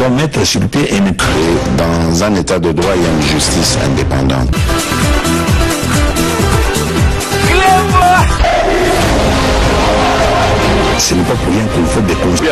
devons mettre sur pied et dans un état de droit, il y a une justice indépendante. Ce n'est pas pour rien qu'il faut des conseils.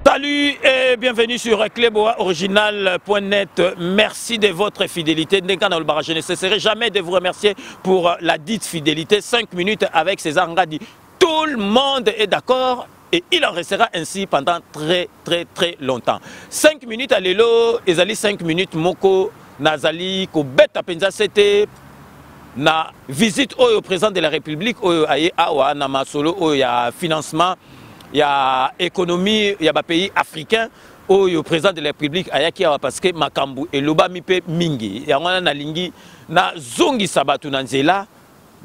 Salut et bienvenue sur Cléboa-original.net. Merci de votre fidélité. Je ne cesserai jamais de vous remercier pour la dite fidélité. 5 minutes avec César Ngadi. Tout le monde est d'accord et il en restera ainsi pendant très longtemps. 5 minutes à l'élo, ezali 5 minutes moko nazali ko beta penza c'était na visite au président de la République au aye awa na masolo au ya financement. Il y a économie, il y a des pays africains où le président de la République ayaki parce que makambu et loba mipe mingi. Il y a na lingi na zongi sabatu na nzela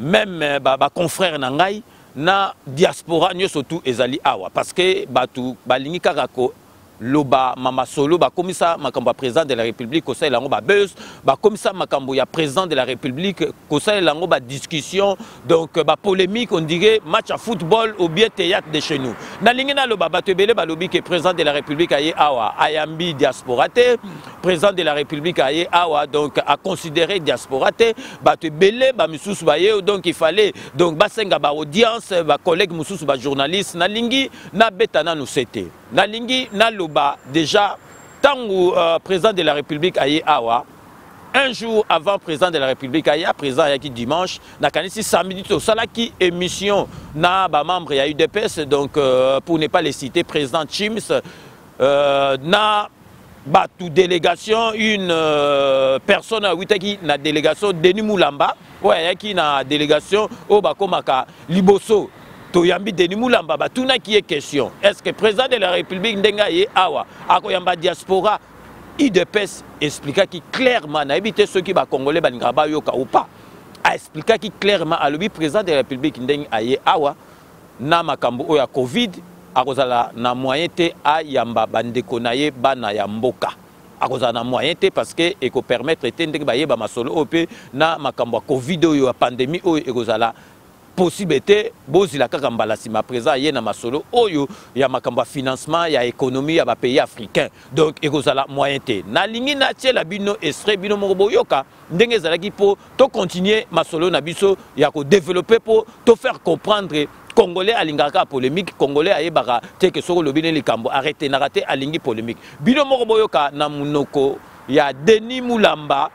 même ba confrère na ngai na diaspora nyo surtout ezali awa parce que batu balingi kakako loba mama solo ba komisa makambo président de la République ko lango ba buzz ba komisa makambo ya président de la République ko lango ba discussion donc ba polémique on dirait match à football ou bien théâtre de chez nous na lingina loba ba tebele ba lobi que président de la République aye awa ayambi diaspora te président de la République aye awa donc a considéré diaspora te ba tebele ba misusu ba ye donc il fallait donc ba senga ba audience ba collègue misusu ba journaliste na lingi na betana nous c'était na lingi na loba déjà tangu président de la République aye awa un jour avant président de la République aye président yaki dimanche na kanisi samedi to salaki émission na ba membre ya UDPS donc pour ne pas les citer président Chims na batu délégation une personne witaki na délégation Denis Moulamba ouais yaki na délégation o bakomaka liboso Toyambi Denis Moulamba, batuna qui est question. Est-ce que le président de la République Ndenga ye awa, akoyamba diaspora, IDPS expliqua qui clairement, n'a évité ceux qui va congolais baningaba yoka ou pas, a expliqué qui clairement à lui président de la République Ndenga ye awa, na makambo oya Covid, akozala na moyen te a yamba bandeko na ye bana ya mboka. Akozala na moyen te parce que eko permettre te ndenge ba yeba masolo ope na makambo Covid oyo pandémie oyo ekozala possibilité bozila kaka mbala sima présent ye na masolo oyo ya makamba financement ya économie ya ba pays africains donc ekozala moyen te na lingi na tiela bino extrait bino moko boyoka ndenge ezalaki po to continuer masolo na biso ya ko développer po to faire comprendre congolais alingaka polémique congolais ayebaka te que soko lobine likambo arrêter na raté alingi polémique bino moko boyoka na munoko ya Denis Moulamba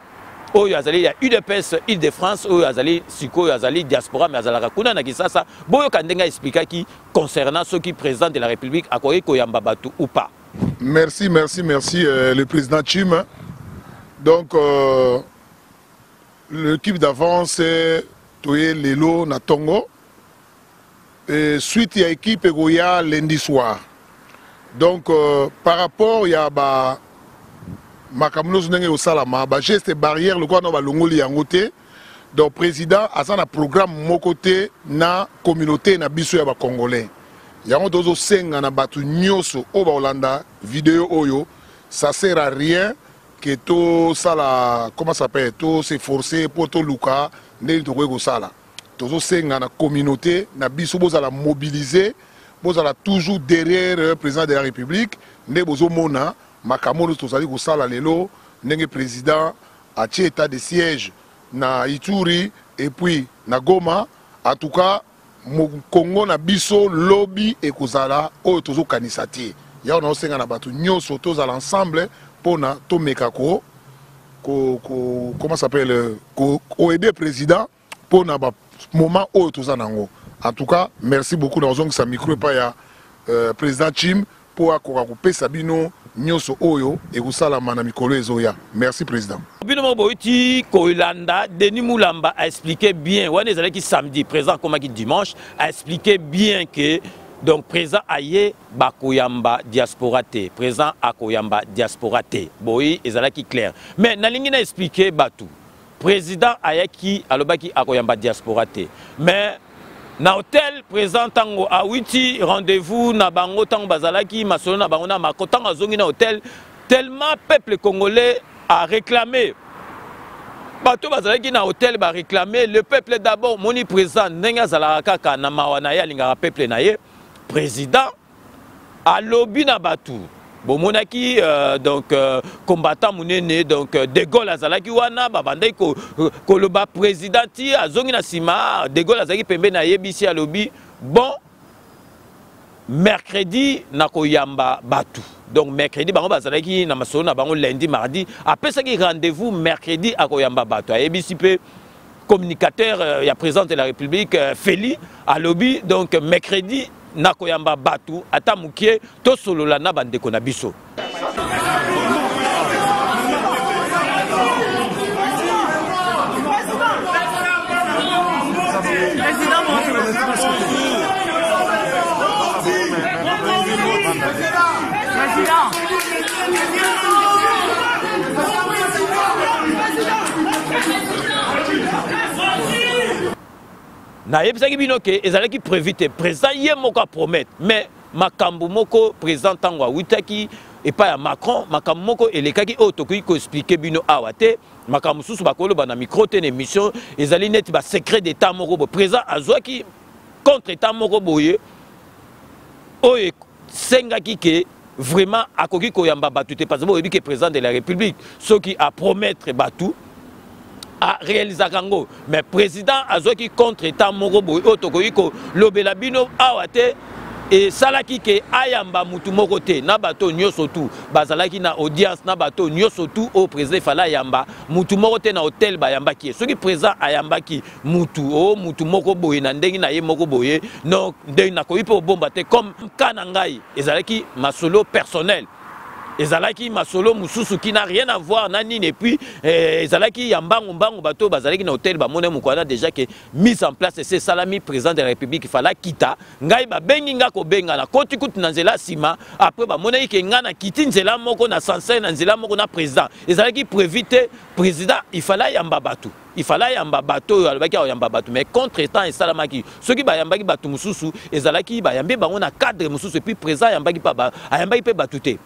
oyo azali ya UDPS Île-de-France oyo azali siko azali diaspora mais azalaka kuna na Kisasa boyo kandenga expliquaki concernant ceux qui président de la République akoyi koyamba batu ou pas. Merci le président Chim. Donc l'équipe d'avance c'est Toye Lelo na Tongo et suite ya équipe Egoya lundi soir. Donc par rapport ya ba Makamuno Zunenge au Salama, geste barrière, le quoi nous va l'ongoli en côté. Donc président a un programme mon côté na communauté na biso ya ba congolais. Yango dozo senga na batu nyoso o ba Hollanda vidéo oyo, ça sert à rien que tout ça la comment ça s'appelle, tout s'efforcer pour tout luka ne to ko sala. Dozo senga na communauté na biso boza la mobiliser, boza la toujours derrière le président de la République, ne bozo mona Makamono tozali kosala lelo ndenge président a tie état de siège na Ituri et puis na Goma en tout cas Congo na biso lobby et kozala oyo tozo kanisati ya na osenga na batu nyoso tozala ensemble pona to mekako comment s'appelle ko aider président pona ba moment oyo tozanango en tout cas merci beaucoup dans sa micro pa ya président Chim pour akouper Sabino Nyoso Oyo et Roussalama na mikolo ezoya. Merci président. Bino Boiti Koilanda, Denis Moulamba a expliqué bien, ouais, les qui samedi, présent comme dimanche, a expliqué bien que donc présent aye bakoyamba diaspora te, présent akoyamba diaspora te. Boy, ezalaki clair. Mais nalingi na expliqué batu. Président ayaki alobaki akoyamba diaspora te. Mais na hôtel président tango a witi rendez-vous na bango tango bazalaki masolo na bango na makotango azongi na hôtel tellement peuple congolais a réclamé bato bazalaki na hôtel ba réclamer le peuple d'abord moni président ndenge azalaka kaka na mawana ya lingaka peuple na ye président a lobby na batu bomonaki donc combattant munene donc De Gaulle azalaki wana babandai ko loba président ti azongi na sima De Gaulle azalaki pembe na yebisi a lobby bon mercredi na koyamba batu donc mercredi bango bazalaki na masolo na bango lundi mardi apesaki rendez-vous mercredi a koyamba batu a yebisi pe communicateur ya président de la République Feli a lobby donc mercredi na koyamba batu ata mukie to solola na bandeko na biso na yebisaki bino ke ezalaki prévite président ye moko promettre mais makambo moko président tango awitaki epa ya Macron makambo moko elekaki oyo tokoki ko expliquer bino awa te makambo susu bakoloba na micro te na émission ezali neti ba secret d'état moko bo président azwaki contre état moko boye oyo sengaki ke vraiment akoki koyamba batu te parce que boyebi ke président de la République soki a promettre batu a réalisé kango mais président azoki contre état moko boy otokoki ko lobela bino awate et salaki ke ayamba mutu moko te na bato nyoso tu bazalaki na audience na bato nyoso tu au président fala yamba mutu moko te na hôtel bayamba ki soki président ayamba ki mutu o mutu moko boy na ndengi na ye moko boye donc ndenge na koyi po bomba te comme kana ngai ezalaki masolo personnel ezalaki masolo mususu qui n'a rien à voir na nini et puis ezalaki yambangu mbangu bato bazalaki na hôtel ba mone mukwana déjà que mise en place c'est salami président de la République il fallait kita ngai ba bengi nga ko benga na koti kutu na nzela sima après ba mone ke nga na kiti nzela moko na sanse na nzela moko na président ezalaki prévite président il fallait yamba bato il fallait yamba bato alobaki yamba bato mais contre temps et salamaki ceux qui ba yambaki bato mususu ezalaki ba yambe bango na cadre mususu et puis président yambaki pa ba yambaki pe batuté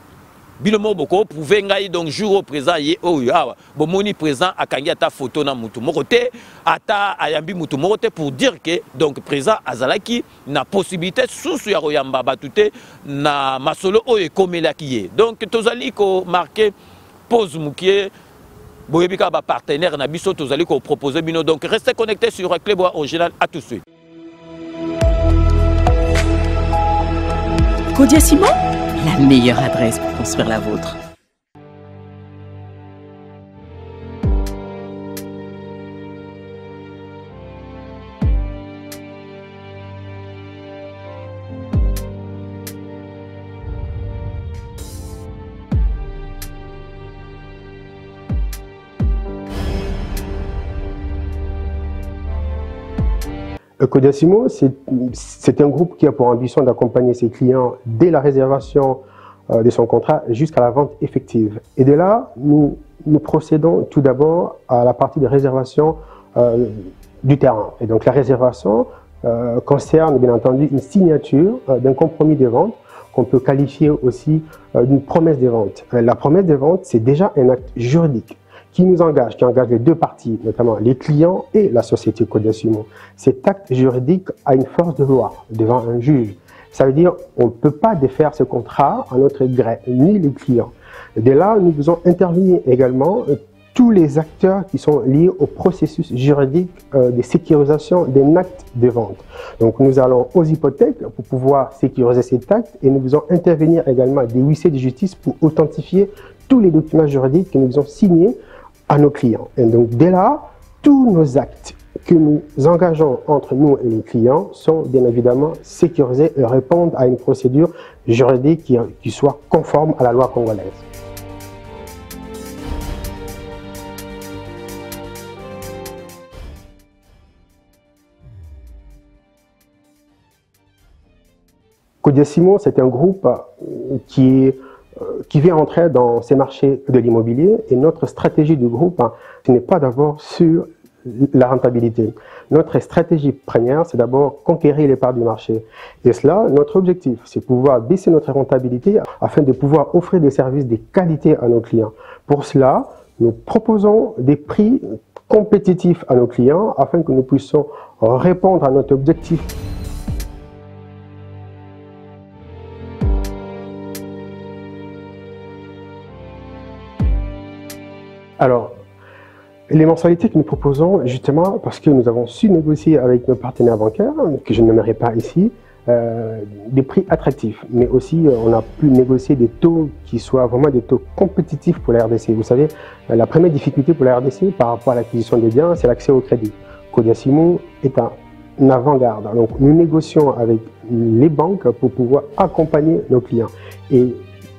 bilomo boko prouver ngai donc jour au présent ye oyo awa bomoni présent akangi ata photo na mutu moko te ata ayambi mutu moko te pour dire que donc présent azalaki na possibilité susu ya koyamba batute na masolo oyo ekomelaki ye donc tozali ko marquer pause mukie boyebika ba partenaire na biso tozali ko proposer bino donc restez connectés sur Clébois Original. À tout de suite. Kodia Simon, la meilleure adresse pour construire la vôtre. Kodia Simon, c'est un groupe qui a pour ambition d'accompagner ses clients dès la réservation de son contrat jusqu'à la vente effective. Et de là, nous procédons tout d'abord à la partie de réservation du terrain. Et donc la réservation concerne bien entendu une signature d'un compromis de vente qu'on peut qualifier aussi d'une promesse de vente. La promesse de vente, c'est déjà un acte juridique qui nous engage, qui engage les deux parties, notamment les clients et la société Kodia Simon. Cet acte juridique a une force de loi devant un juge. Ça veut dire qu'on ne peut pas défaire ce contrat à notre gré, ni les clients. De là, nous faisons intervenir également tous les acteurs qui sont liés au processus juridique de sécurisation d'un acte de vente. Donc nous allons aux hypothèques pour pouvoir sécuriser cet acte et nous faisons intervenir également des huissiers de justice pour authentifier tous les documents juridiques que nous faisons signer à nos clients. Et donc dès là, tous nos actes que nous engageons entre nous et les clients sont bien évidemment sécurisés et répondent à une procédure juridique qui soit conforme à la loi congolaise. Kodia Simon, c'est un groupe qui vient entrer dans ces marchés de l'immobilier et notre stratégie du groupe, ce n'est pas d'abord sur la rentabilité. Notre stratégie première, c'est d'abord conquérir les parts du marché. Et cela, notre objectif, c'est pouvoir baisser notre rentabilité afin de pouvoir offrir des services de qualité à nos clients. Pour cela, nous proposons des prix compétitifs à nos clients afin que nous puissions répondre à notre objectif. Alors, les mensualités que nous proposons, justement, parce que nous avons su négocier avec nos partenaires bancaires, que je ne nommerai pas ici, des prix attractifs. Mais aussi, on a pu négocier des taux qui soient vraiment des taux compétitifs pour la RDC. Vous savez, la première difficulté pour la RDC par rapport à l'acquisition des biens, c'est l'accès au crédit. Codiassimo est en avant-garde. Donc, nous négocions avec les banques pour pouvoir accompagner nos clients. Et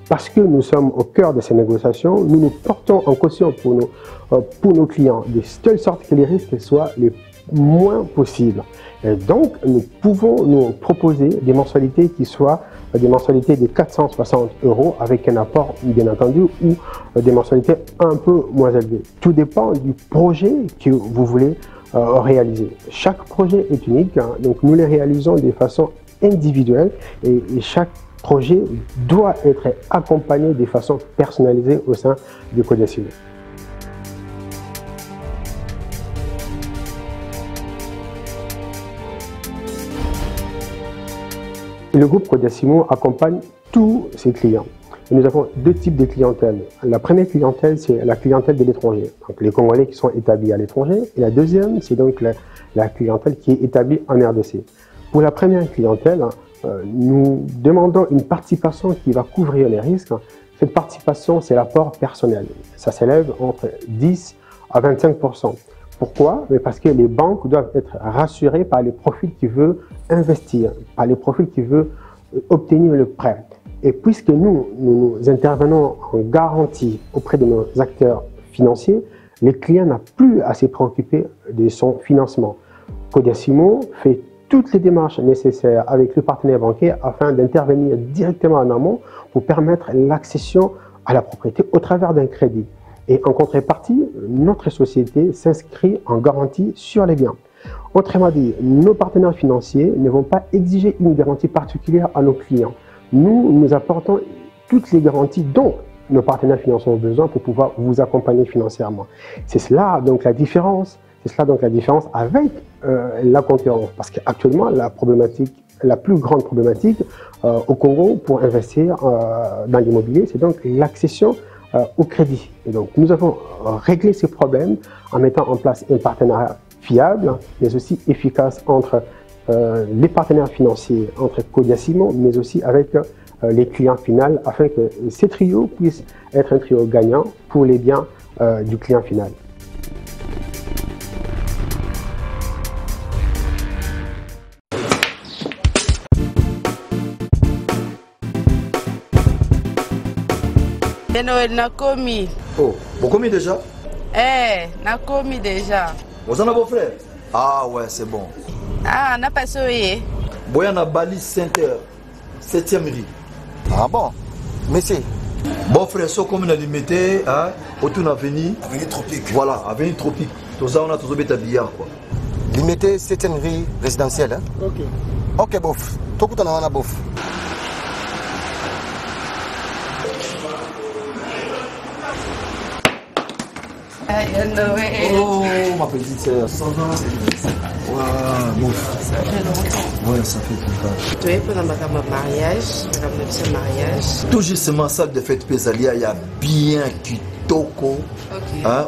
parce que nous sommes au cœur de ces négociations, nous nous portons en caution pour nos clients, de telle sorte que les risques soient les moins possibles. Et donc, nous pouvons nous proposer des mensualités qui soient des mensualités de 460 € avec un apport, bien entendu, ou des mensualités un peu moins élevées. Tout dépend du projet que vous voulez réaliser. Chaque projet est unique, hein, donc nous les réalisons de façon individuelle et chaque projet doit être accompagné de façon personnalisée au sein du Codiassimo. Le groupe Codiassimo accompagne tous ses clients. Et nous avons deux types de clientèle. La première clientèle, c'est la clientèle de l'étranger, donc les Congolais qui sont établis à l'étranger. Et la deuxième, c'est donc la clientèle qui est établie en RDC. Pour la première clientèle, nous demandons une participation qui va couvrir les risques. Cette participation, c'est l'apport personnel. Ça s'élève entre 10 à 25%. Pourquoi? Parce que les banques doivent être rassurées par les profils qui veulent investir, par les profils qui veulent obtenir le prêt. Et puisque nous intervenons en garantie auprès de nos acteurs financiers, les clients n'ont plus à se préoccuper de son financement. Codiassimo fait toutes les démarches nécessaires avec le partenaire bancaire afin d'intervenir directement en amont pour permettre l'accession à la propriété au travers d'un crédit. Et en contrepartie, notre société s'inscrit en garantie sur les biens. Autrement dit, nos partenaires financiers ne vont pas exiger une garantie particulière à nos clients. Nous apportons toutes les garanties dont nos partenaires financiers ont besoin pour pouvoir vous accompagner financièrement. C'est cela donc la différence. C'est cela donc la différence avec la concurrence. Parce qu'actuellement, la plus grande problématique au Congo pour investir dans l'immobilier, c'est donc l'accession au crédit. Et donc, nous avons réglé ces problèmes en mettant en place un partenariat fiable, mais aussi efficace entre les partenaires financiers, entre Codiassimo, mais aussi avec les clients finaux, afin que ces trios puissent être un trio gagnant pour les biens du client final. Noël n'a commis. Oh, vous commis déjà? N'a commis déjà. Vous en avez vos frères? Ah ouais, c'est bon. Ah, n'a pas soyé. Boyana Bali Center, 7e rue. Ah bon? Monsieur. Bon frère, ce comme on a limité, hein, autour de l'avenue. Avenue Tropique. Voilà, avenue Tropique. Tout ça, on a tous les billard quoi. Limité 7e rue résidentielle. Hein? Ok. Ok, bof. Tout le monde a bof. Oh, ma petite sœur, ça va? Ouais, bon. Ça fait longtemps. Ouais, ça fait longtemps. Tu es pour un mariage, Tout justement, salle de fête Pésalia, il y a bien Kitoko. Ok. Hein?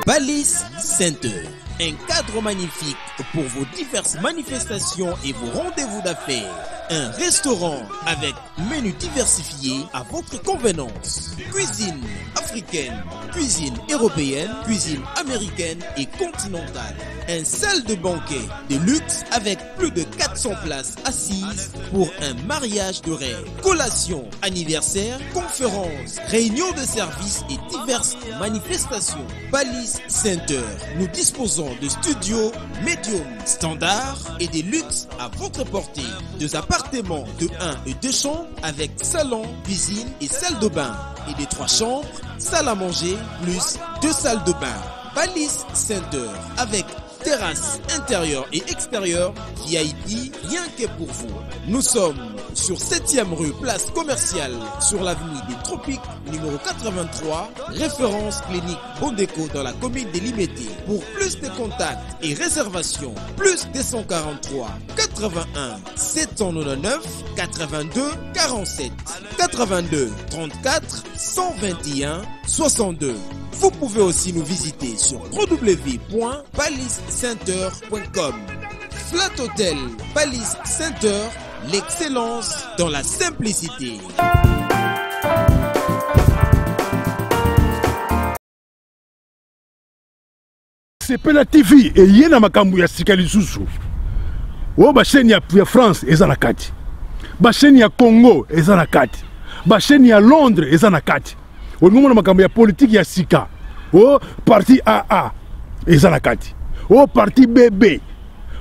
Balise Center. Un cadre magnifique pour vos diverses manifestations et vos rendez-vous d'affaires. Un restaurant avec menu diversifié à votre convenance. Cuisine africaine, cuisine européenne, cuisine américaine et continentale. Un salle de banquet de luxe avec plus de 400 places assises pour un mariage de rêve. Collation, anniversaire, conférences, réunions de services et diverses manifestations. Balise Center. Nous disposons maisons de studio, médium, standard et des luxes à votre portée. 2 appartements de 1 et 2 chambres avec salon, cuisine et salle de bain. Et des 3 chambres, salle à manger, plus 2 salles de bain. Palace Center avec terrasse intérieure et extérieure, VIP, rien que pour vous. Nous sommes sur 7e rue, place commerciale, sur l'avenue des Tropiques, numéro 83, référence clinique Bondéco dans la commune de Limete. Pour plus de contacts et réservations, plus 243 81 799 82 47 82 34 121 62. Vous pouvez aussi nous visiter sur www.palicecenter.com. Flat Hotel Palace Center, l'excellence dans la simplicité. Sepela TV et yena makambu ya sika lisusu. O ba chaîne ya France eza na kati. Ba chaîne ya Congo eza na kati. Ba chaîne ya Londres eza na kati. O ngomona makambu ya politique ya sika. O parti AA eza na kati. O parti BB.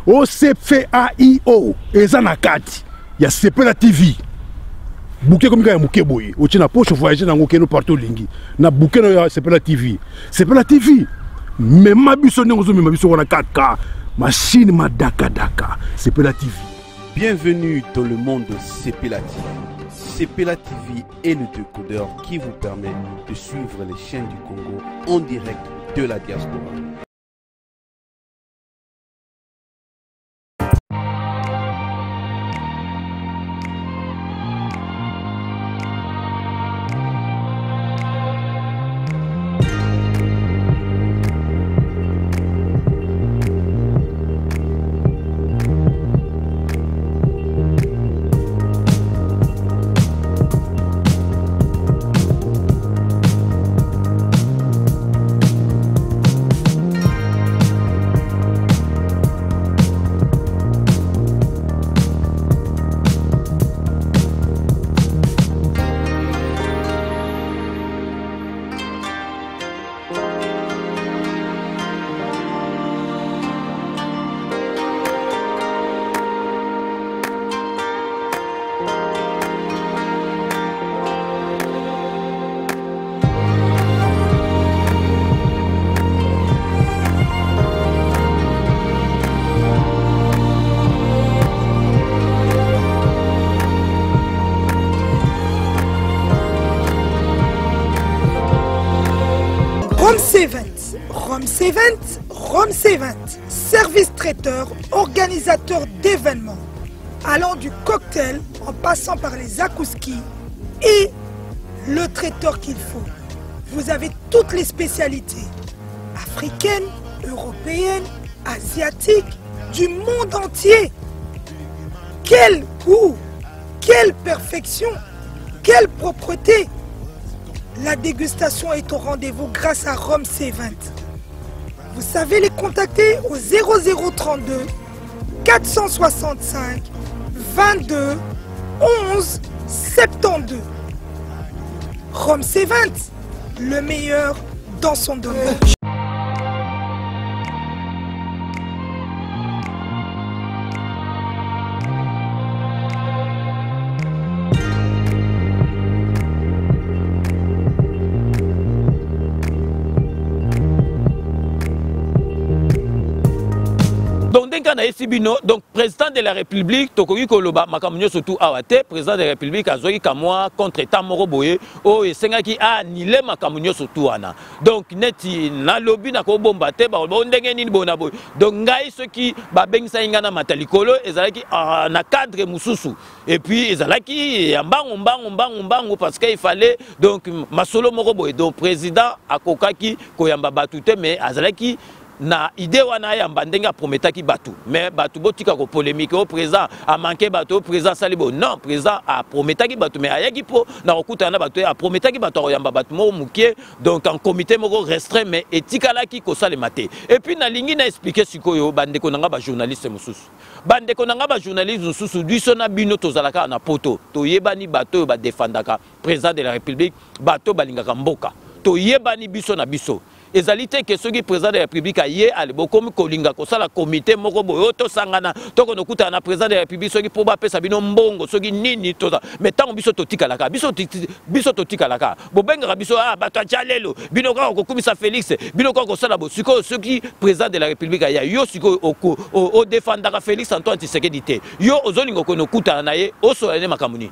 O CFAIO eza na kati. Ya Sepela TV. Bouquet comme ya muke boye. O tina poche voyager na ngokeno partout lingi. Na bouquet no ya Sepela TV. Sepela TV. Mais ma biso n'engozo ma biso wana 4K machine ma daka Sepela TV. Bienvenue dans le monde de Sepela TV. Sepela TV est le décodeur qui vous permet de suivre les chaînes du Congo en direct de la diaspora. Rome C20, service traiteur, organisateur d'événements, allant du cocktail en passant par les akouskis et le traiteur qu'il faut. Vous avez toutes les spécialités, africaines, européennes, asiatiques, du monde entier. Quel goût, quelle perfection, quelle propreté. La dégustation est au rendez-vous grâce à Rome C20. Vous savez les contacter au 0032 465 22 11 72. Rome C20, le meilleur dans son domaine. Donc, président de la République, Tokogi Koloba, Makamunyo surtout Awate, président de la République, Azogi Kamwa, contre Tamoro Boye, O et Sengaki a nilé Makamunyo surtout Ana. Donc, Neti, na lobby na ko bombate, ba ondengeni bonaboy. Donc, ngai ceux qui babeng saingana matalikolo, ezalaki na cadre mususu. Et puis, ezalaki mbang parce qu'il fallait donc Masolo Moroboy. Donc, président Akokaki Koyamba Batute, mais azalaki na idée wana ya mbandenga prometaki batu mais batu botika ko polémique au président a manqué batu président salibo non président a prometaki batu mais ayaki po na okuta na batu a prometaki batu yamba batu mo mukie donc en comité moko restreint mais etikalaki ko sale maté et puis na lingi na expliquer sikoyo bandeko nanga ba journaliste mususu bandeko nanga ba journaliste mususu biso na bino tozalaka na poto to yebani batu ba défendaka président de la République batu balingaka mboka to yebani biso na biso ezalité que ceux qui président de la République aye alebo comme kolinga ko sala comité moko boyo to sangana to ko nokuta na président de la République ceux qui pour ba pesa bino mbongo ceux qui nini to mais tant biso to tikalaka biso to tikalaka bo benga biso bato jalelo bino ko kumisa Félix bino ko sala bo siko ceux qui président de la République aye yo siko o défendaka Félix Antoine Tshisekedi te yo ozolingo ko nokuta na ye oso ene makamuni.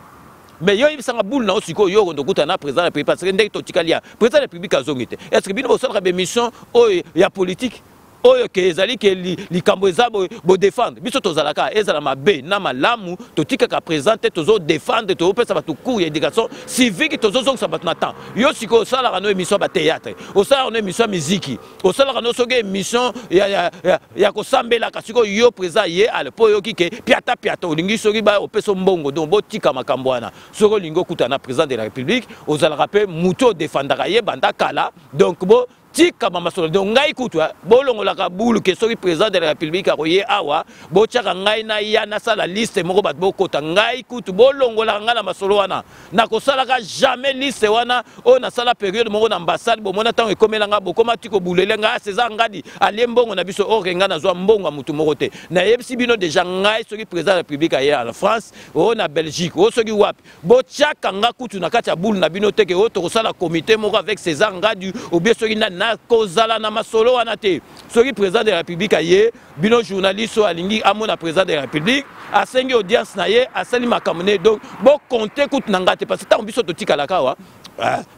Mais yo ibisanga boule na osiko yo ko nokuta na président de la République parce que ndeki to tikalia président de la République azongite. Est-ce que bino osala be mission o ya politique oyo ke ezali ke likambo eza bo défendre biso tozalaka ezala mabe na malamu totikaka présenter tozo défendre topesa bato cours ya éducation civique tozozongisa bato na temps yo siko osalaka no émission ba théâtre osalaka no émission miziki osalaka no soki émission ya kosambelaka siko yo président ye alepo oyoki ke piata olingi soki ba opesa mbongo donc botika makambo wana soko olingi okuta na président de la République ozalaka mpe mutu odefandaka ye banda kala donc bo tika mamasolo donc ngai kutwa bolongolaka bulu ke soki président de la République akoye awa bochaka ngai na ya na sala liste moko bat bokota ngai kutu bolongolaka ngai na masolo wana na kosalaka jamais liste wana o na sala période moko na ambassade bomona tango ekomelanga bokoma tiko bulele ngai César Ngadi alie mbongo na biso orenga na zwa mbongo mutu moko te na yebisi bino déjà ngai soki président de la République aye en France o na Belgique o soki wapi bochaka nga kutu na kati ya bulu na bino teke o to kosala comité moko avec César Ngadi ou bien soki na kozala na masolo wana te soki président de la République aye bino journaliste o alingi amona président de la République asengi audience na ye asali makamune donc bo compter kutu nanga te parce que tant biso totikalaka wa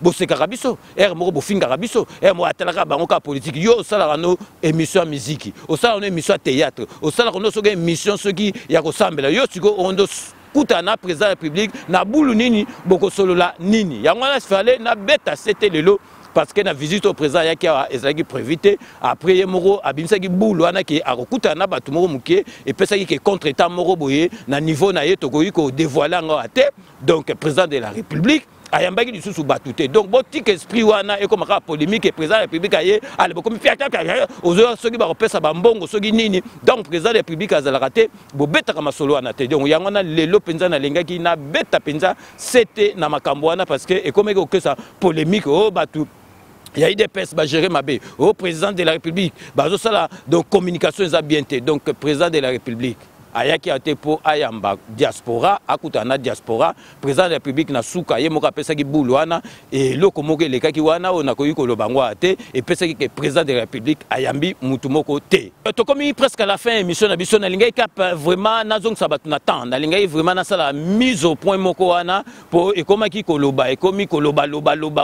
bosekaka biso moko bofingaka biso mo atalaka bango ka politique yo osalaka no émission musique osalaka no émission théâtre osalaka no soki émission soki ya kosambela yo siko ondo kuta na président de la République na bulu nini bokosolola nini yango wana fallait na beta c'était lelo parce que na visite au président yaki ezalaki prévité après ye moko abimisaki bulu wana ki akokuta na bato moko muke epesaki ke contre état moko boye na niveau na ye tokoki ko dévoiler ngo ate donc président de la République ayambaki lisusu batute donc botika esprit wana ekomaka polémique président de la République aye ale bokomi piata ozo soki bakopesa bambongo soki nini donc président de la République azalaka te bobetaka masolo wana te donc yango wana lelo penza na lengaki na beta penza c'était na makambo wana parce que ekomeki okesa polémique o batu il y a eu des personnes qui gèrent ma bé. Au président de la République, donc communication est bien. Donc président de la République, ayaki ate po ayamba diaspora akutana diaspora président de la République na suka ye moka pesa ki bulwana et loko moke le kaki wana ona koyi ko lobango ate et pesa ki président de la République ayambi mutu moko te to komi presque à la fin émission na biso na lingai cap vraiment nazong sabatu na temps na lingai vraiment na sala mise au point moko wana po e komaki ko loba e komi ko loba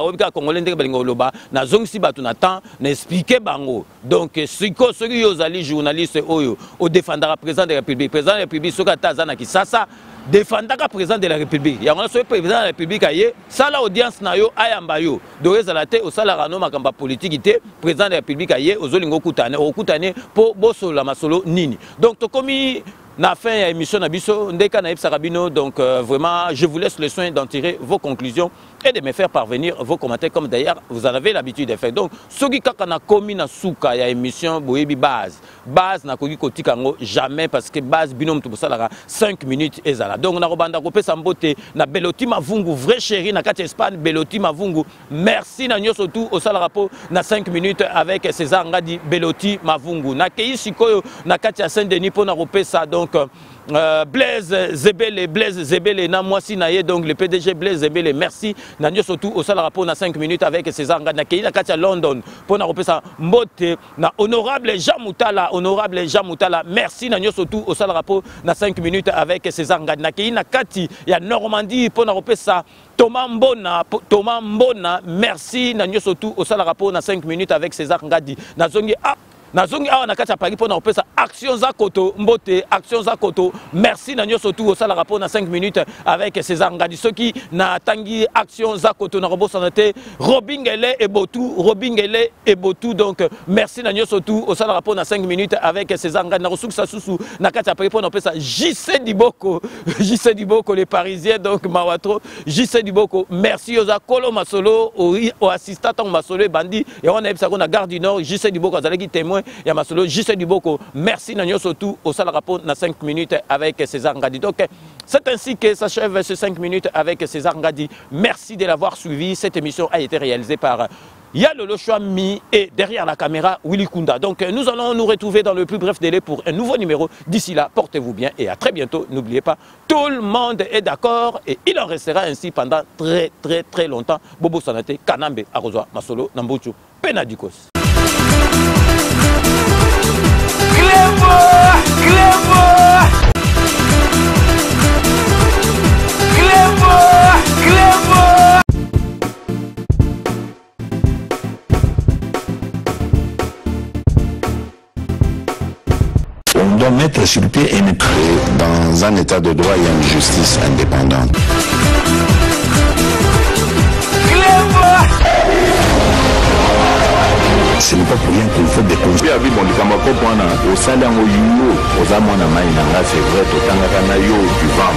obika congolais ndenge balingo loba nazong si batu na temps na expliquer bango donc siko ceux qui ozali journaliste oyo o défendra président de la République président de la République soka tazana ki sasa défendaka président de la République yango so président de la République aye sala audience na yo ayamba yo doreza la te osala rano makamba politique te président de la République aye ozolingo okutane po bosola masolo nini donc to komi na fin ya émission na biso ndeka na ebsa rabino donc vraiment je vous laisse le soin d'en tirer vos conclusions et de me faire parvenir vos commentaires comme d'ailleurs vous en avez l'habitude de faire donc soki kaka na komi na suka ya émission boyebi base na koki kotika ngo jamais parce que base binom to bosalaka 5 minutes ezala donc na robanda kopesa mbote na Beloti Mavungu vrai chéri na kati Espagne Beloti Mavungu merci na nyoso tout au salaka po na 5 minutes avec César Ngadi Beloti Mavungu na kei sikoyo na kati ya Saint-Denis po na kopesa donc Blaise Zebele na mwasi na ye donc le PDG Blaise Zebele merci na nyo surtout au sala rapport na 5 minutes avec César Ngadi na kei na kati ya London pour na repesa mbote na honorable Jean Moutala merci na nyo surtout au sala rapport na 5 minutes avec César Ngadi na kei na kati ya Normandie pour na repesa Thomas Mbona merci na nyo surtout au sala rapport na 5 minutes avec César Ngadi nazongi awa na kati ya Paris pour na opesa action za koto mbote action za koto merci na nyoso tout au sala rapport na 5 minutes avec César Ngadi soki na tangi action za koto na robosa na te Robingele et Botou donc merci na nyoso tout au sala rapport na 5 minutes avec César Ngadi na rosuku sasusu na kati ya Paris pour na opesa JC Diboko les Parisiens donc mawatro JC Diboko merci oza kolo masolo au assistant masolo bandi et on a ebisa ko na gare du Nord JC Diboko azalaki témoin ya masolo JC Diboko merci na nyoso tout au sala rapport na 5 minutes avec César Ngadi donc c'est ainsi que s'achève ces 5 minutes avec César Ngadi merci de l'avoir suivi cette émission a été réalisée par il y a Lolo Chouami et derrière la caméra, Willy Kunda. Donc nous allons nous retrouver dans le plus bref délai pour un nouveau numéro. D'ici là, portez-vous bien et à très bientôt. N'oubliez pas, tout le monde est d'accord et il en restera ainsi pendant très longtemps. Bobo Sanate, Kanambe, Arozwa, Masolo, Nambuchu, Penadikos. On doit mettre sur pied et créer dans un état de droit et une justice indépendante. Ce n'est pas pour rien qu'il faut des conseils. C'est vrai, tu vas en